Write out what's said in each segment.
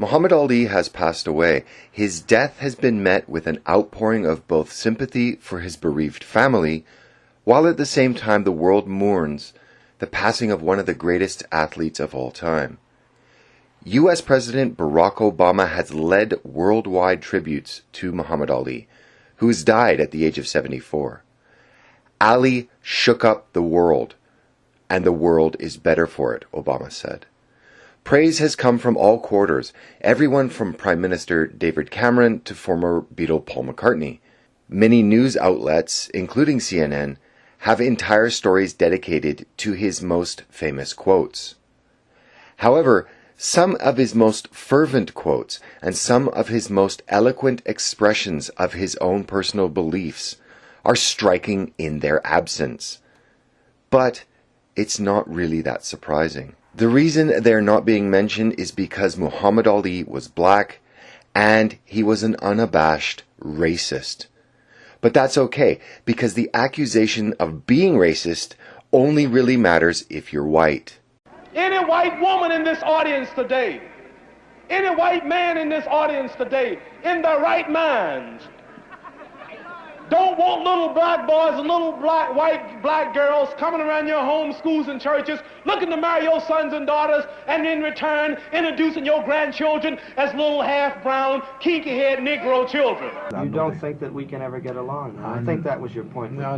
Muhammad Ali has passed away. His death has been met with an outpouring of both sympathy for his bereaved family, while at the same time the world mourns the passing of one of the greatest athletes of all time. U.S. President Barack Obama has led worldwide tributes to Muhammad Ali, who has died at the age of 74. Ali shook up the world, and the world is better for it, Obama said. Praise has come from all quarters, everyone from Prime Minister David Cameron to former Beatle Paul McCartney. Many news outlets, including CNN, have entire stories dedicated to his most famous quotes. However, some of his most fervent quotes and some of his most eloquent expressions of his own personal beliefs are striking in their absence. But it's not really that surprising. The reason they're not being mentioned is because Muhammad Ali was black and he was an unabashed racist. But that's okay, because the accusation of being racist only really matters if you're white. Any white woman in this audience today, any white man in this audience today, in their right minds, don't want little black boys and little black girls coming around your homes, schools, and churches looking to marry your sons and daughters, and in return introducing your grandchildren as little half-brown, kinky-haired Negro children. You don't think that we can ever get along? I think that was your point. I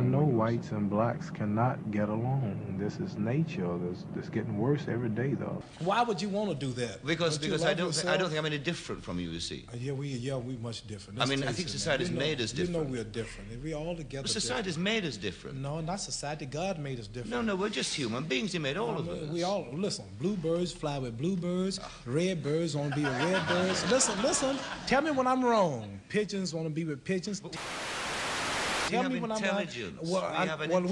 know whites and blacks cannot get along. This is nature. It's getting worse every day, though. Why would you want to do that? Because I don't think I'm any different from you see. Yeah, we much different. I mean, I think society's made us different. You know we're different. We all together. But society's made us different. No, not society. God made us different. No, we're just human beings. He made all of us. We all, listen, bluebirds fly with bluebirds, red birds want to be with red birds. Listen, tell me when I'm wrong. Pigeons want to be with pigeons. Tell me when I'm wrong.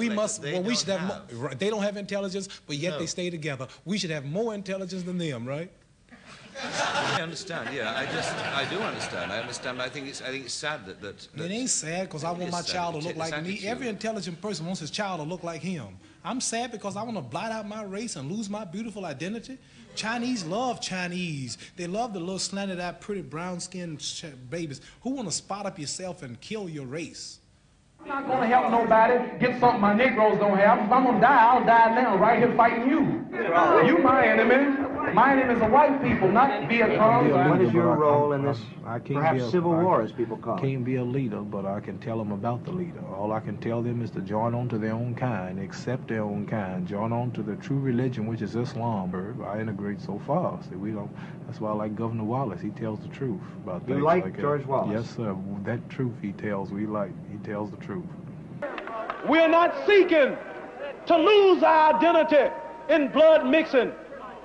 We should have. They don't have intelligence, but yet they stay together. We should have more intelligence than them, right? I understand. Yeah, I do understand. I understand. I think it's sad that it ain't sad because I want my child to look like me. Every intelligent person wants his child to look like him. I'm sad because I want to blot out my race and lose my beautiful identity. Chinese love Chinese. They love the little slanted-eyed, pretty brown-skinned babies who want to spot up yourself and kill your race. I'm not going to help nobody get something my Negroes don't have. If I'm going to die, I'll die now, right here fighting you. You my enemy. My enemy is the white people, not Vietcong. What is your role in this, perhaps civil war, as people call it? I can't be a leader, but I can tell them about the leader. All I can tell them is to join on to their own kind, accept their own kind, join on to the true religion, which is Islam. I integrate so far. See, we don't. That's why I like Governor Wallace. He tells the truth about things like that. You like George Wallace? Yes, sir. That truth he tells, we like. He tells the truth. We're not seeking to lose our identity in blood mixing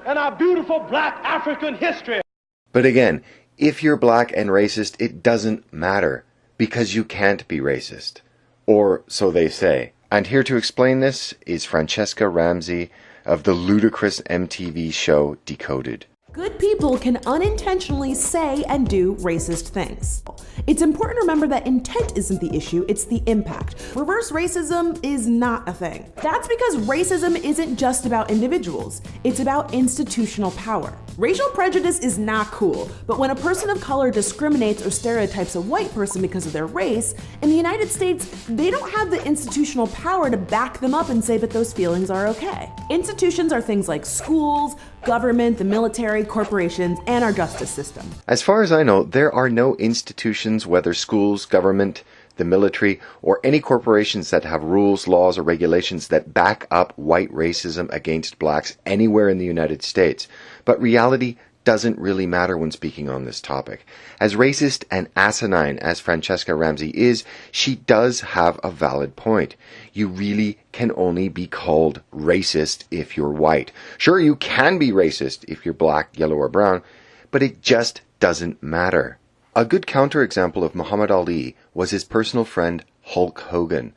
and our beautiful black African history. But again, if you're black and racist, it doesn't matter, because you can't be racist. Or so they say. And here to explain this is Franchesca Ramsey of the ludicrous MTV show Decoded. Good people can unintentionally say and do racist things. It's important to remember that intent isn't the issue, it's the impact. Reverse racism is not a thing. That's because racism isn't just about individuals, it's about institutional power. Racial prejudice is not cool, but when a person of color discriminates or stereotypes a white person because of their race, in the United States, they don't have the institutional power to back them up and say that those feelings are okay. Institutions are things like schools, government, the military, corporations, and our justice system. As far as I know, there are no institutions, whether schools, government, the military, or any corporations that have rules, laws, or regulations that back up white racism against blacks anywhere in the United States. But reality doesn't really matter when speaking on this topic. As racist and asinine as Franchesca Ramsey is, she does have a valid point. You really can only be called racist if you're white. Sure, you can be racist if you're black, yellow, or brown, but it just doesn't matter. A good counterexample of Muhammad Ali was his personal friend Hulk Hogan.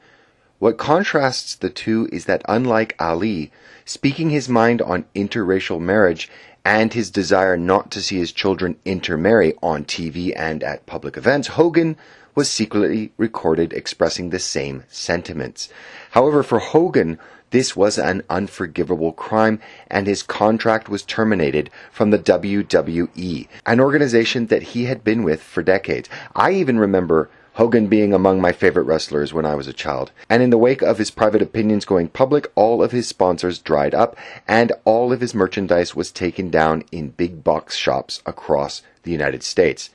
What contrasts the two is that unlike Ali, speaking his mind on interracial marriage and his desire not to see his children intermarry on TV and at public events, Hogan was secretly recorded expressing the same sentiments. However, for Hogan, this was an unforgivable crime, and his contract was terminated from the WWE, an organization that he had been with for decades. I even remember Hogan being among my favorite wrestlers when I was a child. And in the wake of his private opinions going public, all of his sponsors dried up, and all of his merchandise was taken down in big box shops across the United States.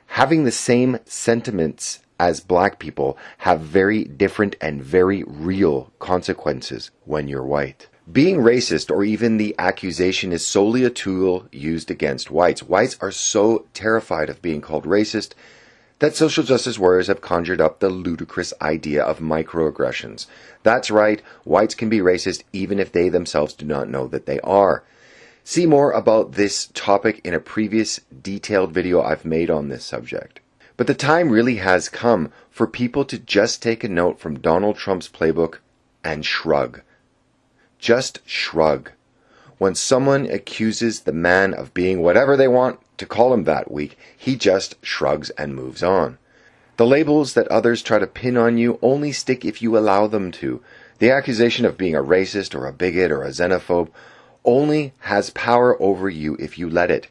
Having the same sentiments as black people have very different and very real consequences when you're white. Being racist, or even the accusation, is solely a tool used against whites. Whites are so terrified of being called racist that social justice warriors have conjured up the ludicrous idea of microaggressions. That's right, whites can be racist even if they themselves do not know that they are. See more about this topic in a previous detailed video I've made on this subject. But the time really has come for people to just take a note from Donald Trump's playbook and shrug. Just shrug. When someone accuses the man of being whatever they want to call him that week, he just shrugs and moves on. The labels that others try to pin on you only stick if you allow them to. The accusation of being a racist or a bigot or a xenophobe only has power over you if you let it.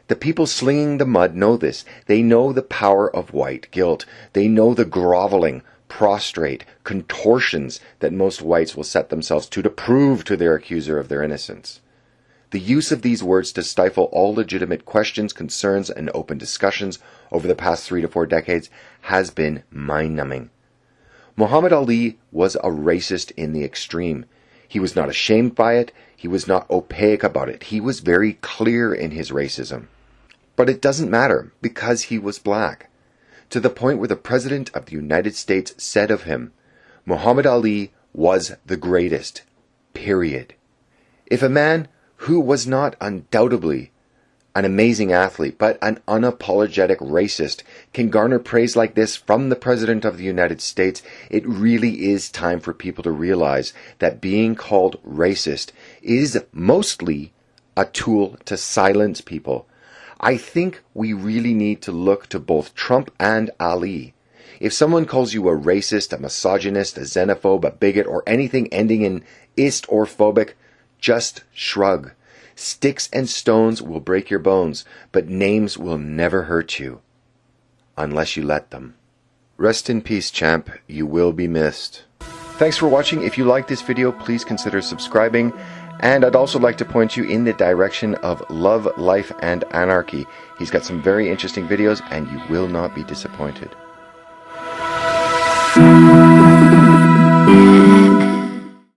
The people slinging the mud know this. They know the power of white guilt. They know the groveling, prostrate contortions that most whites will set themselves to prove to their accuser of their innocence. The use of these words to stifle all legitimate questions, concerns, and open discussions over the past 3 to 4 decades has been mind-numbing. Muhammad Ali was a racist in the extreme. He was not ashamed by it. He was not opaque about it. He was very clear in his racism. But it doesn't matter, because he was black. To the point where the President of the United States said of him, Muhammad Ali was the greatest. Period. If a man who was not undoubtedly an amazing athlete, but an unapologetic racist, can garner praise like this from the President of the United States, it really is time for people to realize that being called racist is mostly a tool to silence people. I think we really need to look to both Trump and Ali. If someone calls you a racist, a misogynist, a xenophobe, a bigot, or anything ending in ist or phobic, just shrug. Sticks and stones will break your bones, but names will never hurt you. Unless you let them. Rest in peace, champ. You will be missed. Thanks for watching. If you like this video, please consider subscribing. And I'd also like to point you in the direction of Love, Life, and Anarchy. He's got some very interesting videos, and you will not be disappointed.